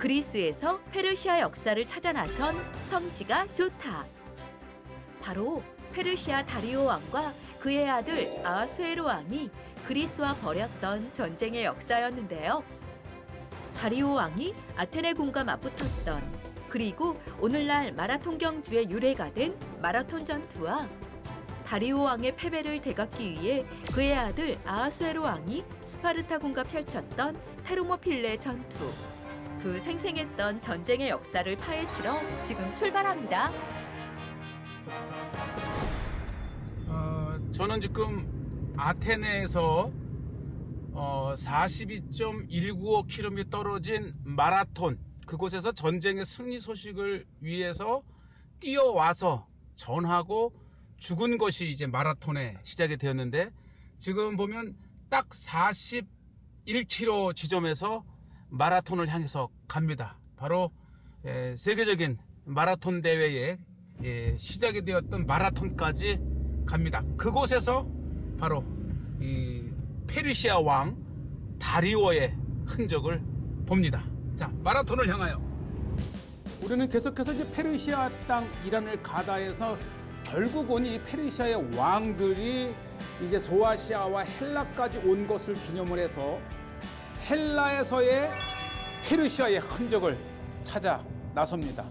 그리스에서 페르시아 역사를 찾아 나선 성지가 좋다. 바로 페르시아 다리오 왕과 그의 아들 아하수에로 왕이 그리스와 벌였던 전쟁의 역사였는데요. 다리오 왕이 아테네 군과 맞붙었던, 그리고 오늘날 마라톤 경주의 유래가 된 마라톤 전투와 다리오 왕의 패배를 되갚기 위해 그의 아들 아하수에로 왕이 스파르타 군과 펼쳤던 테르모필레 전투, 그 생생했던 전쟁의 역사를 파헤치러 지금 출발합니다. 저는 지금 아테네에서 42.195km 떨어진 마라톤, 그곳에서 전쟁의 승리 소식을 위해서 뛰어와서 전하고 죽은 것이 이제 마라톤의 시작이 되었는데, 지금 보면 딱 41km 지점에서 마라톤을 향해서 갑니다. 바로 세계적인 마라톤 대회의 시작이 되었던 마라톤까지 갑니다. 그곳에서 바로 이 페르시아 왕 다리오의 흔적을 봅니다. 자, 마라톤을 향하여 우리는 계속해서 이제 페르시아 땅 이란을 가다해서 결국은 이 페르시아의 왕들이 이제 소아시아와 헬라까지 온 것을 기념을 해서 헬라에서의 페르시아의 흔적을 찾아 나섭니다.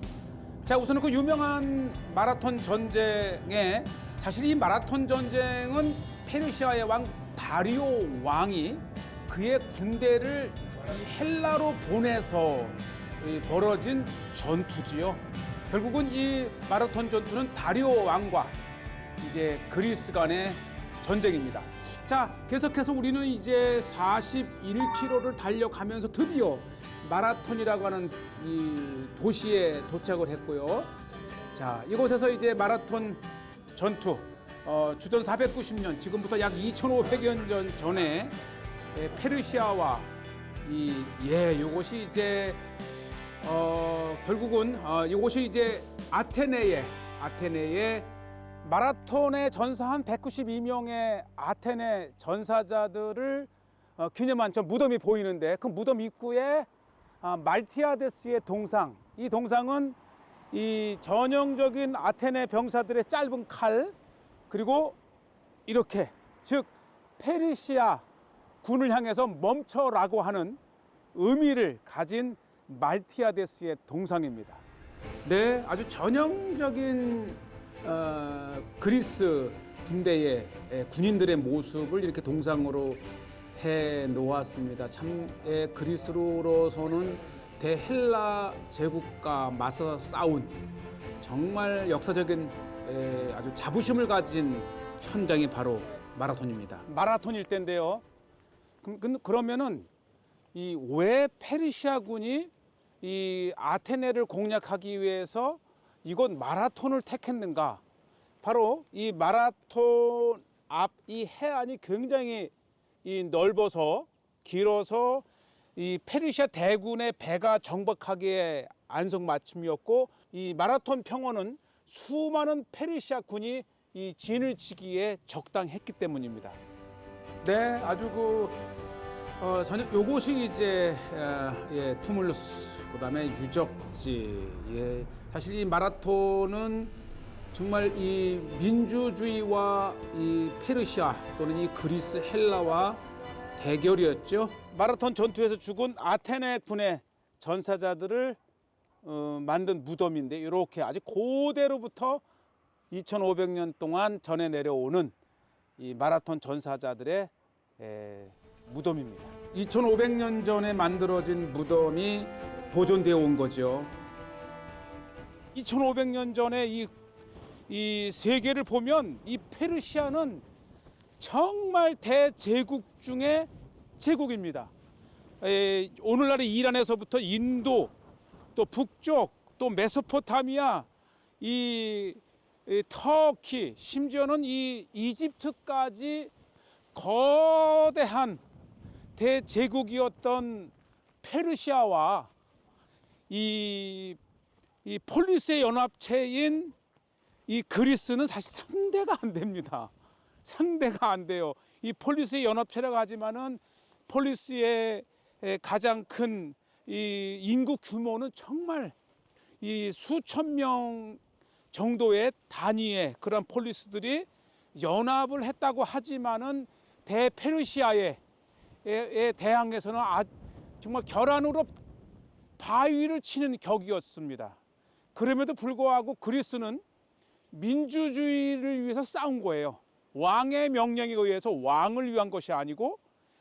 자, 우선은 그 유명한 마라톤 전쟁에, 사실 이 마라톤 전쟁은 페르시아의 왕 다리오 왕이 그의 군대를 헬라로 보내서 벌어진 전투지요. 결국은 이 마라톤 전투는 다리오 왕과 이제 그리스 간의 전쟁입니다. 자, 계속해서 우리는 이제 41km를 달려가면서 드디어 마라톤이라고 하는 이 도시에 도착을 했고요. 자, 이곳에서 이제 마라톤 전투, 주전 490년, 지금부터 약 2,500여 년 전에 페르시아와 요것이 이제 결국은 이곳이 이제 아테네의 마라톤에 전사한 192명의 아테네 전사자들을 기념한 저 무덤이 보이는데, 그 무덤 입구에 말티아데스의 동상, 이 동상은 이 전형적인 아테네 병사들의 짧은 칼, 그리고 이렇게, 즉 페르시아 군을 향해서 멈춰라고 하는 의미를 가진 말티아데스의 동상입니다. 네, 아주 전형적인 그리스 군대의 군인들의 모습을 이렇게 동상으로 해 놓았습니다. 참 그리스로서는 대헬라 제국과 맞서 싸운 정말 역사적인 아주 자부심을 가진 현장이 바로 마라톤입니다. 마라톤일 때인데요. 그러면은 이 왜 페르시아군이 이 아테네를 공략하기 위해서 이곳 마라톤을 택했는가? 바로 이 마라톤 앞 이 해안이 굉장히 넓어서 길어서 이 페르시아 대군의 배가 정박하기에 안성맞춤이었고, 이 마라톤 평원은 수많은 페르시아 군이 이 진을 치기에 적당했기 때문입니다. 네, 아주 요곳이 이제 투물루스, 그다음에 유적지. 사실 이 마라톤은 정말 이 민주주의와 이 페르시아 또는 이 그리스 헬라와 대결이었죠. 마라톤 전투에서 죽은 아테네 군의 전사자들을 만든 무덤인데, 이렇게 아주 고대로부터 2,500년 동안 전해 내려오는 이 마라톤 전사자들의 무덤입니다. 2,500년 전에 만들어진 무덤이 보존되어 온 거죠. 2,500년 전에 이 세계를 보면 이 페르시아는 정말 대제국 중에 제국입니다. 오늘날의 이란에서부터 인도, 또 북쪽, 또 메소포타미아, 이 터키, 심지어는 이 이집트까지 거대한 대제국이었던 페르시아와 이 폴리스의 연합체인 이 그리스는 사실 상대가 안 됩니다. 상대가 안 돼요. 이 폴리스의 연합체라고 하지만은 폴리스의 가장 큰 이 인구 규모는 정말 이 수천 명 정도의 단위의 그런 폴리스들이 연합을 했다고 하지만은 대페르시아에 대항해서는 정말 결안으로 바위를 치는 격이었습니다. 그럼에도 불구하고 그리스는 민주주의를 위해서 싸운 거예요. 왕의 명령에 의해서 왕을 위한 것이 아니고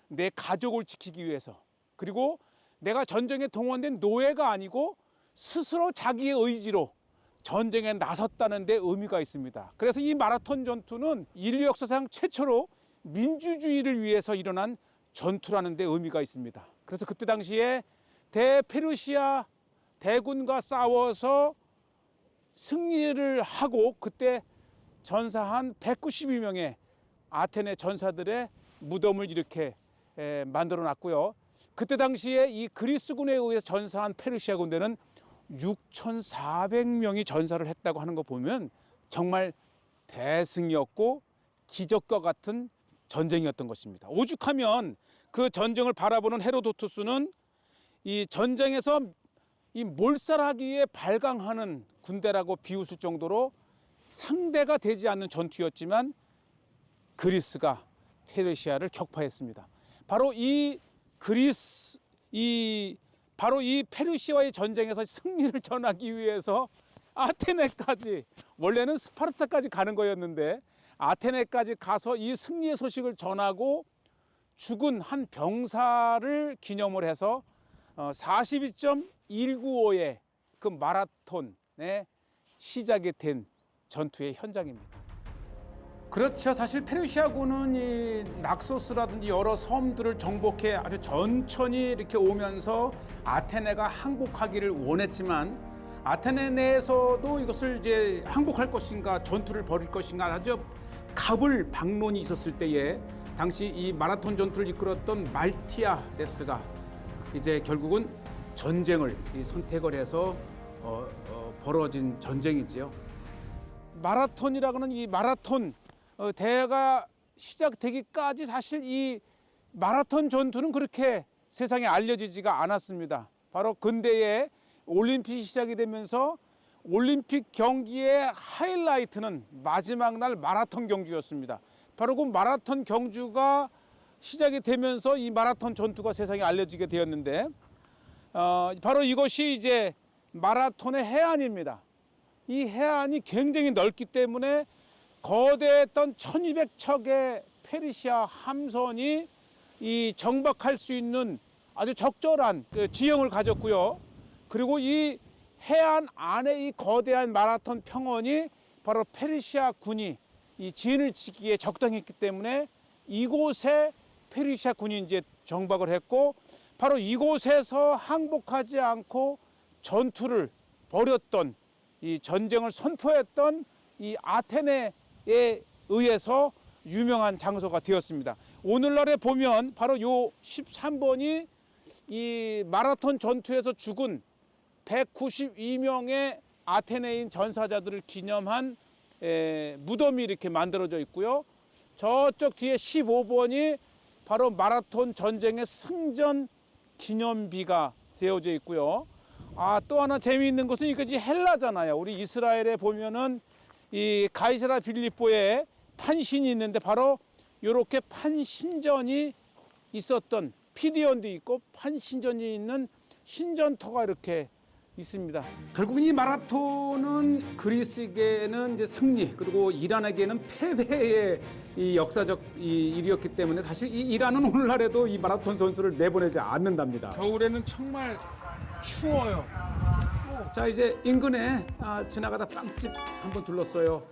내 가족을 지키기 위해서, 그리고 내가 전쟁에 동원된 노예가 아니고 스스로 자기의 의지로 전쟁에 나섰다는 데 의미가 있습니다. 그래서 이 마라톤 전투는 인류 역사상 최초로 민주주의를 위해서 일어난 전투라는 데 의미가 있습니다. 그래서 그때 당시에 대페르시아 대군과 싸워서 승리를 하고 그때 전사한 192명의 아테네 전사들의 무덤을 이렇게 만들어 놨고요. 그때 당시에 이 그리스군에 의해서 전사한 페르시아 군대는 6,400명이 전사를 했다고 하는 거 보면 정말 대승이었고 기적과 같은 전쟁이었던 것입니다. 오죽하면 그 전쟁을 바라보는 헤로도투스는 이 전쟁에서 이 몰살하기에 발광하는 군대라고 비웃을 정도로 상대가 되지 않는 전투였지만 그리스가 페르시아를 격파했습니다. 바로 이 페르시아와의 전쟁에서 승리를 전하기 위해서 아테네까지, 원래는 스파르타까지 가는 거였는데 아테네까지 가서 이 승리의 소식을 전하고 죽은 한 병사를 기념을 해서 42.195의 그 마라톤의 시작이 된 전투의 현장입니다. 그렇죠. 사실 페르시아군은 이 낙소스라든지 여러 섬들을 정복해 아주 천천히 이렇게 오면서 아테네가 항복하기를 원했지만 아테네 내에서도 이것을 이제 항복할 것인가 전투를 벌일 것인가 아주 갑을박론이 있었을 때에 당시 이 마라톤 전투를 이끌었던 말티아데스가 이제 결국은 전쟁을 선택을 해서 벌어진 전쟁이지요. 마라톤이라고는 이 마라톤 대회가 시작되기까지 사실 이 마라톤 전투는 그렇게 세상에 알려지지가 않았습니다. 바로 근대에 올림픽이 시작이 되면서 올림픽 경기의 하이라이트는 마지막 날 마라톤 경주였습니다. 바로 그 마라톤 경주가 시작이 되면서 이 마라톤 전투가 세상에 알려지게 되었는데 바로 이것이 이제 마라톤의 해안입니다. 이 해안이 굉장히 넓기 때문에 거대했던 1200척의 페르시아 함선이 이 정박할 수 있는 아주 적절한 지형을 가졌고요. 그리고 이 해안 안에 이 거대한 마라톤 평원이 바로 페르시아 군이 이 진을 치기에 적당했기 때문에 이곳에 페르시아 군이 이제 정박을 했고, 바로 이곳에서 항복하지 않고 전투를 벌였던 이 전쟁을 선포했던 이 아테네에 의해서 유명한 장소가 되었습니다. 오늘날에 보면 바로 요 13번이 이 마라톤 전투에서 죽은 192명의 아테네인 전사자들을 기념한 무덤이 이렇게 만들어져 있고요. 저쪽 뒤에 15번이 바로 마라톤 전쟁의 승전 기념비가 세워져 있고요. 또 하나 재미있는 것은 이것이 헬라잖아요. 우리 이스라엘에 보면은 이 가이사라 빌립보에 판신이 있는데 바로 이렇게 판신전이 있었던 피디언도 있고 판신전이 있는 신전터가 이렇게 있습니다. 결국은 이 마라톤은 그리스에게는 이제 승리, 그리고 이란에게는 패배의 이 역사적 일이었기 때문에 사실 이 이란은 오늘날에도 이 마라톤 선수를 내보내지 않는답니다. 겨울에는 정말 추워요. 자, 이제 인근에 지나가다 빵집 한번 둘렀어요.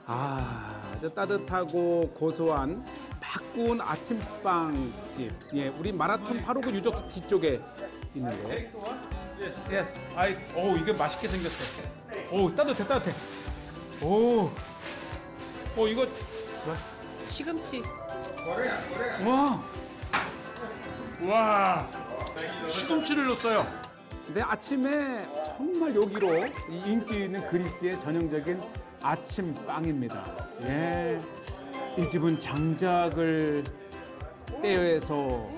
아주 따뜻하고 고소한 막 구운 아침빵집. 예, 우리 마라톤 바로 그 유적 뒤쪽에 있는데. Yes. 오, 이게 맛있게 생겼어. 오, 따뜻해. 오, 이거 시금치. 와, 시금치를 넣었어요. 근데 아침에 정말 여기로 이 인기 있는 그리스의 전형적인 아침빵입니다. 예, 이 집은 장작을 떼어서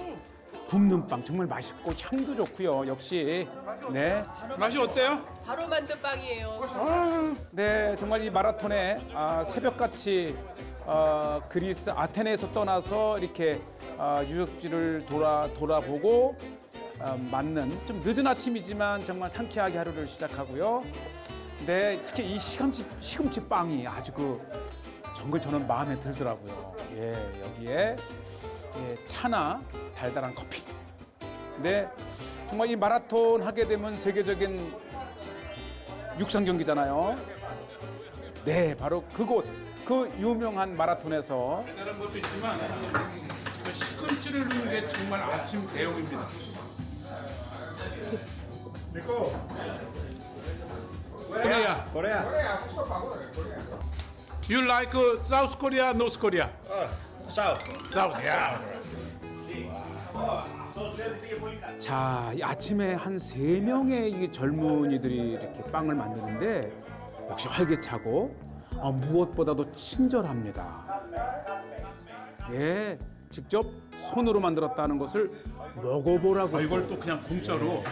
굽는 빵 정말 맛있고 향도 좋고요. 역시 네. 맛이 어때요? 바로 만든 빵이에요. 네, 정말 이 마라톤에 새벽같이 그리스 아테네에서 떠나서 이렇게 유적지를 돌아보고 맞는 좀 늦은 아침이지만 정말 상쾌하게 하루를 시작하고요. 네, 특히 이 시금치 빵이 아주 정말 저는 마음에 들더라고요. 예, 여기에 차나 달달한 커피. 네, 정말 이 마라톤 하게 되면 세계적인 육상 경기잖아요. 네, 바로 그곳, 그 유명한 마라톤에서 다른 것도 있지만 그 시금치를 넣는 게 정말 아침 대용입니다. Korea. You like South Korea, North Korea? South. South. Yeah. 자, 이 아침에 한 3명의 이 젊은이들이 이렇게 빵을 만드는데 역시 활기차고 무엇보다도 친절합니다. 예, 직접 손으로 만들었다는 것을 먹어보라고. 이걸 또 그냥 공짜로.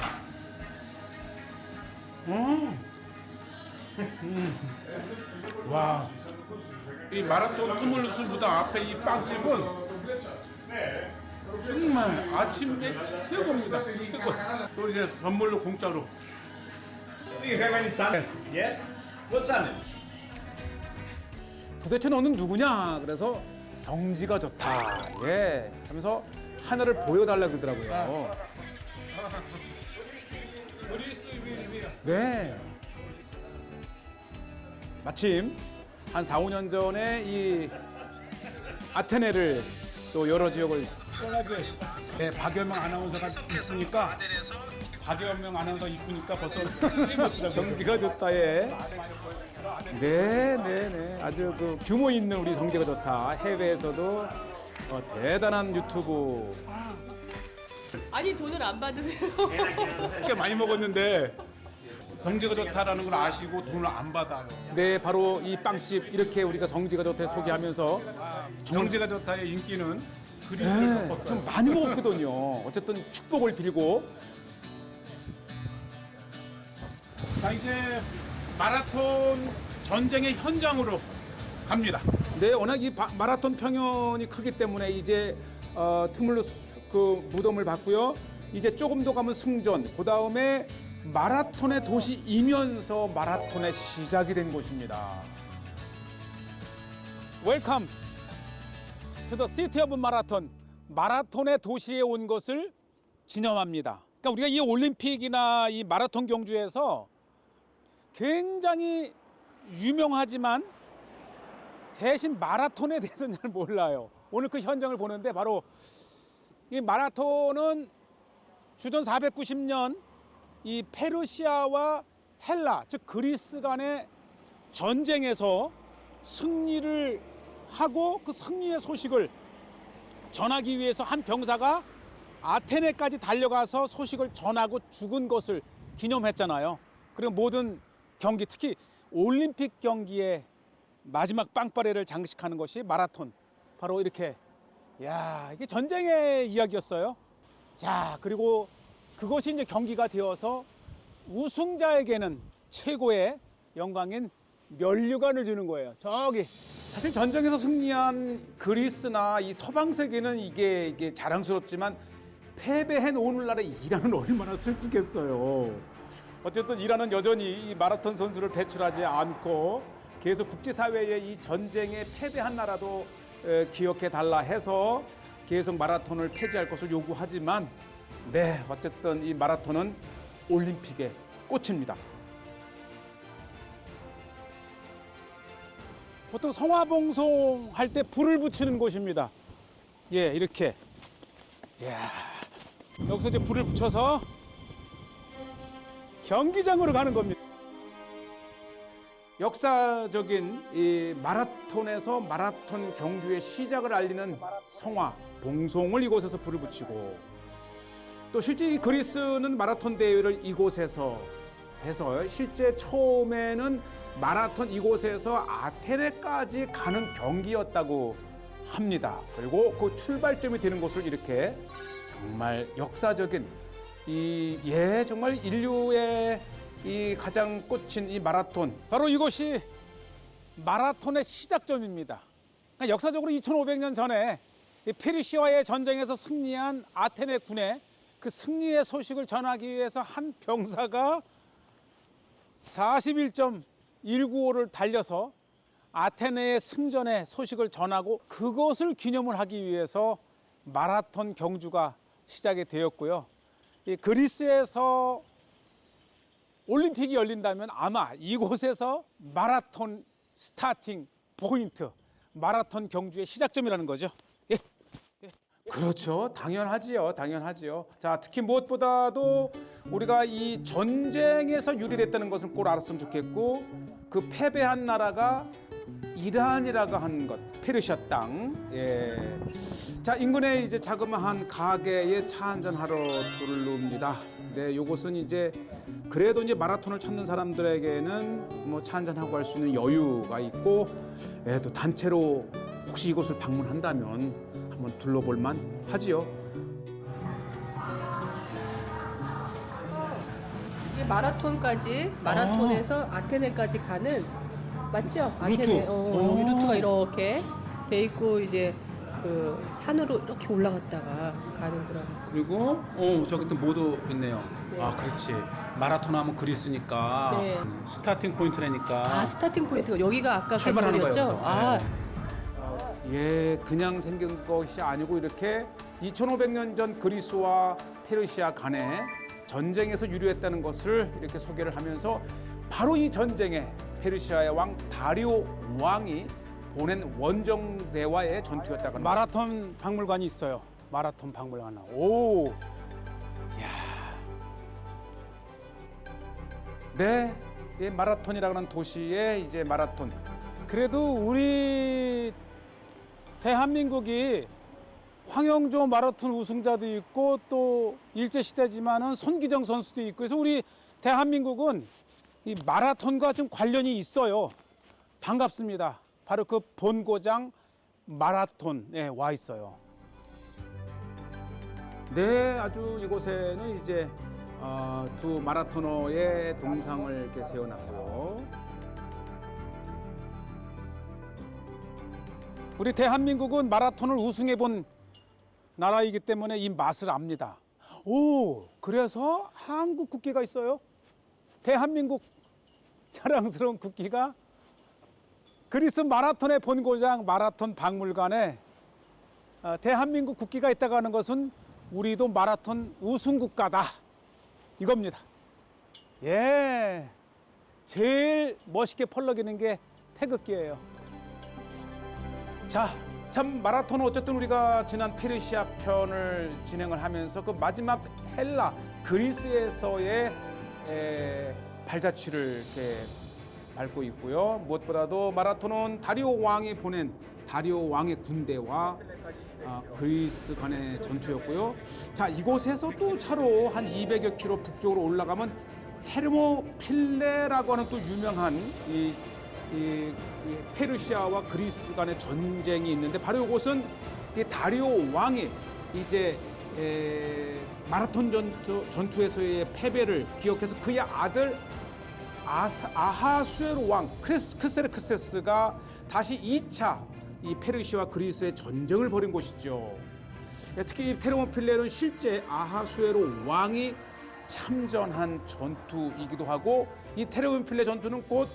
와, 이 마라톤 투물루스 무덤 앞에 이 빵집은 정말 아침에 최고입니다. 최고. 또 이제 선물로 공짜로. Do you have any channel? Yes. What channel? 도대체 너는 누구냐? 그래서 성지가 좋다. 예, 하면서 하나를 보여달라고 그러더라고요. 네. 마침 한 4, 5년 전에 이 아테네를 또 여러 지역을 네, 박여명 아나운서가 있으니까 박여명 아나운서 이쁘니까 벌써 성지가 좋다. 예. 네, 네, 네. 아주 규모 있는 우리 성지가 좋다. 해외에서도 대단한 유튜브. 아니 돈을 안 받으세요. 꽤 많이 먹었는데 성지가 좋다라는 걸 아시고 돈을 안 받아요. 네, 바로 이 빵집 이렇게 우리가 성지가 좋다 소개하면서 성지가 좋다의 인기는 그리스를 네, 덮었어요. 좀 많이 먹었거든요. 어쨌든 축복을 빌고. 자, 이제 마라톤 전쟁의 현장으로 갑니다. 네, 워낙 이 마라톤 평연이 크기 때문에 이제 투물루스 그 무덤을 봤고요. 이제 조금 더 가면 승전, 그 다음에 마라톤의 도시이면서 마라톤의 시작이 된 곳입니다. 웰컴 to the city of marathon. 마라톤의 도시에 온 것을 기념합니다. 그러니까 우리가 이 올림픽이나 이 마라톤 경주에서 굉장히 유명하지만 대신 마라톤에 대해서는 잘 몰라요. 오늘 그 현장을 보는데 바로 이 마라톤은 주전 490년 이 페르시아와 헬라, 즉 그리스 간의 전쟁에서 승리를 하고 그 승리의 소식을 전하기 위해서 한 병사가 아테네까지 달려가서 소식을 전하고 죽은 것을 기념했잖아요. 그리고 모든 경기, 특히 올림픽 경기의 마지막 빵빠레를 장식하는 것이 마라톤. 바로 이렇게, 야, 이게 전쟁의 이야기였어요. 자, 그리고 그것이 이제 경기가 되어서 우승자에게는 최고의 영광인 면류관을 주는 거예요. 저기 사실 전쟁에서 승리한 그리스나 이 서방 세계는 이게 자랑스럽지만 패배한 오늘날의 이란은 얼마나 슬프겠어요. 어쨌든 이란은 여전히 이 마라톤 선수를 배출하지 않고 계속 국제사회에 이 전쟁에 패배한 나라도 기억해 달라 해서 계속 마라톤을 폐지할 것을 요구하지만 네, 어쨌든 이 마라톤은 올림픽의 꽃입니다. 보통 성화봉송 할 때 불을 붙이는 곳입니다. 예, 이렇게. 이야, 여기서 이제 불을 붙여서 경기장으로 가는 겁니다. 역사적인 이 마라톤에서 마라톤 경주의 시작을 알리는 성화 봉송을 이곳에서 불을 붙이고, 또 실제 이 그리스는 마라톤 대회를 이곳에서 해서 실제 처음에는 마라톤 이곳에서 아테네까지 가는 경기였다고 합니다. 그리고 그 출발점이 되는 곳을 이렇게 정말 역사적인 정말 인류의 이 가장 꽂힌 이 마라톤, 바로 이곳이 마라톤의 시작점입니다. 그러니까 역사적으로 2500년 전에 이 페르시아와의 전쟁에서 승리한 아테네 군의 그 승리의 소식을 전하기 위해서 한 병사가 41.195를 달려서 아테네의 승전의 소식을 전하고 그것을 기념을 하기 위해서 마라톤 경주가 시작이 되었고요. 이 그리스에서 올림픽이 열린다면 아마 이곳에서 마라톤 스타팅 포인트, 마라톤 경주의 시작점이라는 거죠. 예. 그렇죠. 당연하지요. 자, 특히 무엇보다도 우리가 이 전쟁에서 유리됐다는 것을 꼭 알았으면 좋겠고, 그 패배한 나라가 이란이라고 하는 것, 페르시아 땅. 예. 자, 인근에 이제 자그마한 가게에 차 한잔 하러 들르옵니다. 네, 요것은 이제 그래도 이제 마라톤을 찾는 사람들에게는 뭐 차 한잔 하고 할 수 있는 여유가 있고, 예, 또 단체로 혹시 이곳을 방문한다면 한번 둘러볼 만 하지요. 이게 마라톤에서 아테네까지 가는 맞죠? 아테네. 여기 루트가 이렇게 돼 있고 이제 그 산으로 이렇게 올라갔다가 가는 그런. 그리고 저기 또 모두 있네요. 네. 아, 그렇지. 마라톤 하면 그리스니까 네. 스타팅 포인트라니까. 스타팅 포인트가 여기가 아까 출발하는 건물이었죠? 거예요, 예, 그냥 생긴 것이 아니고 이렇게 2500년 전 그리스와 페르시아 간에 전쟁에서 유리했다는 것을 이렇게 소개를 하면서 바로 이 전쟁에 페르시아의 왕 다리오 왕이 보낸 원정대와의 전투였다고 합니다. 마라톤 박물관이 있어요. 마라톤 박물관. 오, 야, 네, 이 마라톤이라고 하는 도시의 이제 마라톤. 그래도 우리 대한민국이 황영조 마라톤 우승자도 있고 또 일제시대지만은 손기정 선수도 있고 그래서 우리 대한민국은 이 마라톤과 좀 관련이 있어요. 반갑습니다. 바로 그 본고장 마라톤에 와 있어요. 네, 아주 이곳에는 이제 두 마라토너의 동상을 이렇게 세워놨고요. 우리 대한민국은 마라톤을 우승해 본 나라이기 때문에 이 맛을 압니다. 오, 그래서 한국 국기가 있어요. 대한민국 자랑스러운 국기가 그리스 마라톤의 본고장 마라톤 박물관에 대한민국 국기가 있다고 하는 것은 우리도 마라톤 우승 국가다 이겁니다. 예, 제일 멋있게 펄럭이는 게 태극기예요. 자, 참 마라톤은 어쨌든 우리가 지난 페르시아 편을 진행을 하면서 그 마지막 헬라 그리스에서의 발자취를 이렇게 밟고 있고요. 무엇보다도 마라톤은 다리오 왕이 보낸 다리오 왕의 군대와 그리스 간의 전투였고요. 자, 이곳에서 또 차로 한 200여 킬로 북쪽으로 올라가면 테르모필레라고 하는 또 유명한 이 페르시아와 그리스 간의 전쟁이 있는데 바로 이곳은 이 다리오 왕이 이제 마라톤 전투에서의 패배를 기억해서 그의 아들 아하수에로 왕 크세르크세스가 다시 2차 이 페르시아와 그리스의 전쟁을 벌인 곳이죠. 특히 이 테르모필레는 실제 아하수에로 왕이 참전한 전투이기도 하고 이 테르모필레 전투는 곧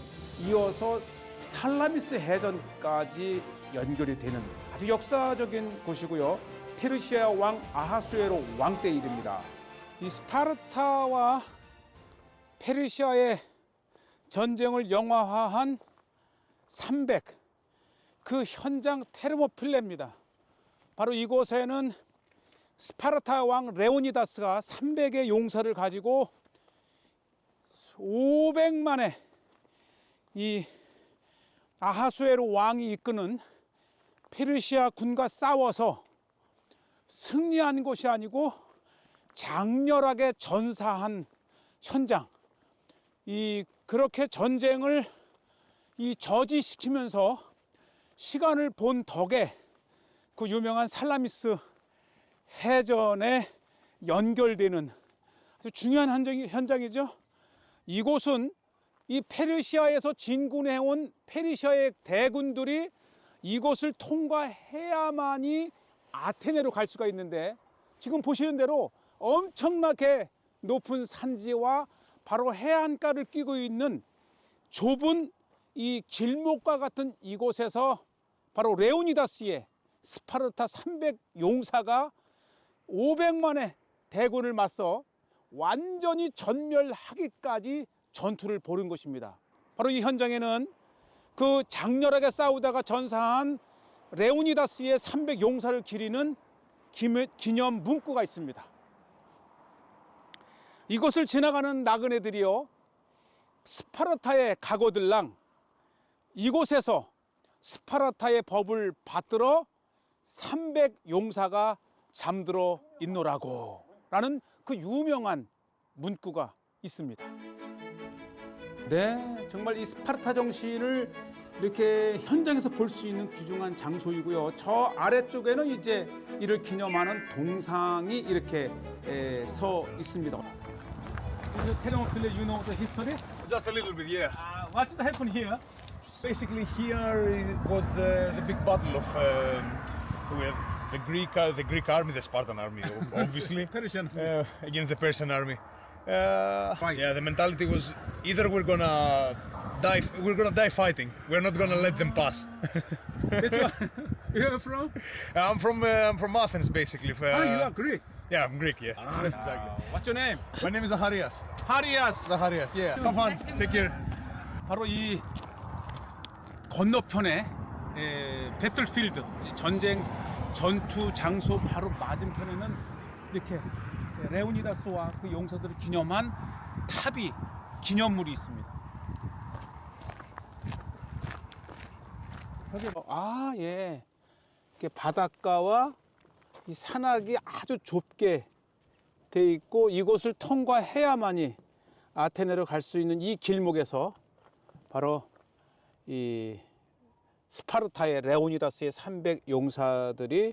이어서 살라미스 해전까지 연결이 되는 아주 역사적인 곳이고요. 페르시아 왕 아하수에로 왕 때 일입니다. 이 스파르타와 페르시아의 전쟁을 영화화한 300, 그 현장 테르모필레입니다. 바로 이곳에는 스파르타 왕 레오니다스가 300의 용사를 가지고 500만의 이 아하수에로 왕이 이끄는 페르시아 군과 싸워서 승리한 것이 아니고 장렬하게 전사한 현장, 그렇게 전쟁을 저지시키면서 시간을 본 덕에 그 유명한 살라미스 해전의 연결되는 아주 중요한 현장이죠. 이곳은 이 페르시아에서 진군해온 페르시아의 대군들이 이곳을 통과해야만이 아테네로 갈 수가 있는데, 지금 보시는 대로 엄청나게 높은 산지와 바로 해안가를 끼고 있는 좁은 이 길목과 같은 이곳에서 바로 레오니다스의 스파르타 300 용사가 500만의 대군을 맞서 완전히 전멸하기까지 전투를 벌인 것입니다. 바로 이 현장에는 그 장렬하게 싸우다가 전사한 레오니다스의 300 용사를 기리는 기념 문구가 있습니다. 이곳을 지나가는 나그네들이요, 스파르타의 각오들랑 이곳에서 스파르타의 법을 받들어 300 용사가 잠들어 있노라고 라는 그 유명한 문구가 있습니다. 네, 정말 이 스파르타 정신을 이렇게 현장에서 볼 수 있는 귀중한 장소이고요. 저 아래쪽에는 이제 이를 기념하는 동상이 이렇게 서 있습니다. 테르모필레, you know the history? Just a little bit, yeah. What happened here? Basically, here was the big battle of with the Greek army, the Spartan army, obviously, Persian. against the Persian army. Yeah, the mentality was either we're gonna die fighting. We're not gonna let them pass. You are from? I'm from Athens, basically. You are Greek. Yeah, I'm Greek. Yeah, exactly. What's your name? My name is Zacharias. 하리아스. Zacharias. Yeah. Have fun. Take care. 바로 이 건너편에 배틀필드, 전쟁 전투 장소 바로 맞은편에는 이렇게 레오니다스와 그 용사들을 기념한 탑이 기념물이 있습니다. 여기 예, 이렇게 바닷가와 이 산악이 아주 좁게 돼 있고 이곳을 통과해야만이 아테네로 갈 수 있는 이 길목에서 바로 이 스파르타의 레오니다스의 300 용사들이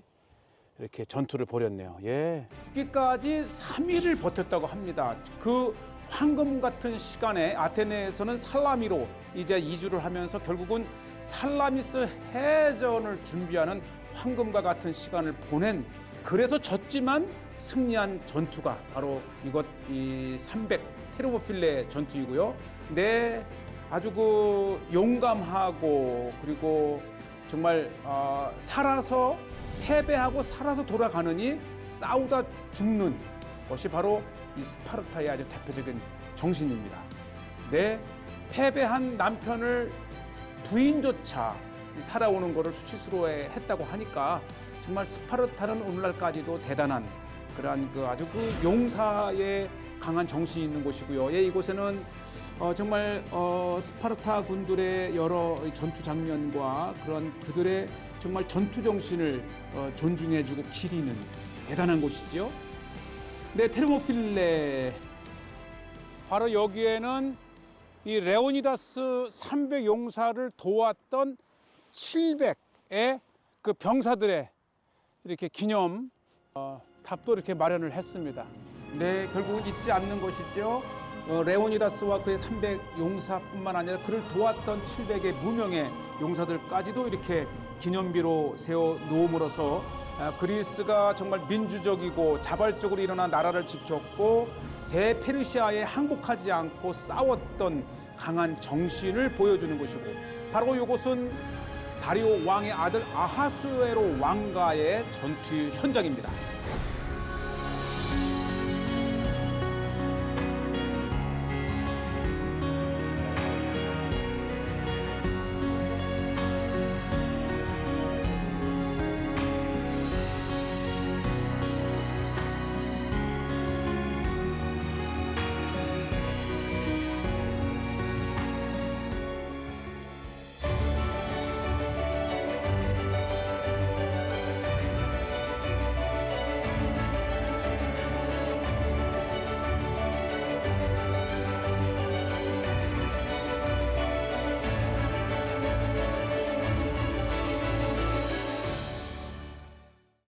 이렇게 전투를 벌였네요. 예. 죽기까지 3일을 버텼다고 합니다. 그 황금 같은 시간에 아테네에서는 살라미로 이제 이주를 하면서 결국은 살라미스 해전을 준비하는 황금과 같은 시간을 보낸, 그래서 졌지만 승리한 전투가 바로 이 300 테르모필레 전투이고요. 네, 아주 그 용감하고 그리고 정말 살아서 패배하고 살아서 돌아가느니 싸우다 죽는 것이 바로 이 스파르타의 아주 대표적인 정신입니다. 네, 패배한 남편을 부인조차 살아오는 것을 수치스러워 했다고 하니까 정말 스파르타는 오늘날까지도 대단한 그러한 그 아주 그 용사의 강한 정신이 있는 곳이고요. 예, 이곳에는 정말 스파르타 군들의 여러 전투 장면과 그런 그들의 정말 전투 정신을 존중해주고 기리는 대단한 곳이죠. 네, 테르모필레, 바로 여기에는 이 레오니다스 300 용사를 도왔던 700의 그 병사들의 이렇게 기념 탑도 이렇게 마련을 했습니다. 네, 결국 잊지 않는 것이죠. 레오니다스와 그의 300 용사뿐만 아니라 그를 도왔던 700의 무명의 용사들까지도 이렇게 기념비로 세워 놓음으로써 그리스가 정말 민주적이고 자발적으로 일어난 나라를 지켰고 대페르시아에 항복하지 않고 싸웠던 강한 정신을 보여주는 것이고, 바로 이곳은 다리오 왕의 아들 아하수에로 왕가의 전투 현장입니다.